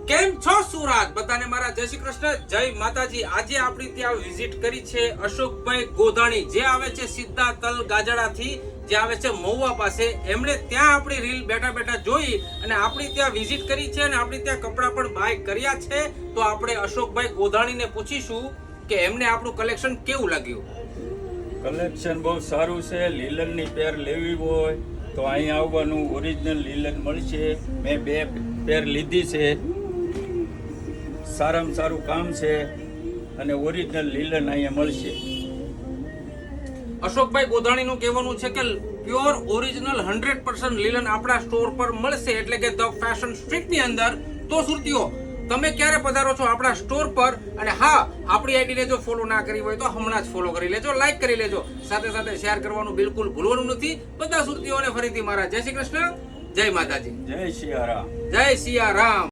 કેમ છો સુરત? બધાને મારા જય શ્રી કૃષ્ણ, જય માતાજી। આજે આપણી ત્યાં વિઝિટ કરી છે અશોકભાઈ ગોધાણી, જે આવે છે સીધા તલ ગાજડાથી, જે આવે છે મહુવા પાસે। એમણે ત્યાં આપણી રીલ બેઠા બેઠા જોઈ અને આપણી ત્યાં વિઝિટ કરી છે અને આપણી ત્યાં કપડાં પણ બાય કર્યા છે। તો આપણે અશોકભાઈ ગોધાણીને પૂછીશું કે એમને આપણું કલેક્શન કેવું લાગ્યું। કલેક્શન બહુ સારું છે। લીલનની પેર લેવી હોય તો અહીં આવવાનું, ઓરિજિનલ લીલન મળશે। મેં 2 પેર લીધી છે, સારામાં સારું કામ છે અને ઓરિજિનલ લીલન અહીંયા મળશે। અશોકભાઈ ગોધાણીનું કહેવાનું છે કે પ્યોર ઓરિજિનલ 100% લીલન આપણા સ્ટોર પર મળશે, એટલે કે ધ ફેશન સ્ટ્રીટની અંદર। તો સુરતીઓ, તમે ક્યારે પધારો છો આપણા સ્ટોર પર? અને હા, આપણી આઈડીને જો ફોલો ના કરી હોય તો હમણાં જ ફોલો કરી લેજો, લાઈક કરી લેજો, સાથે સાથે શેર કરવાનું બિલકુલ ભૂલવાનું નથી। બધા સુરતીઓને ફરીથી મારા જય શ્રી કૃષ્ણ, જય માતાજી, જય સિયારામ। જય સિયારામ।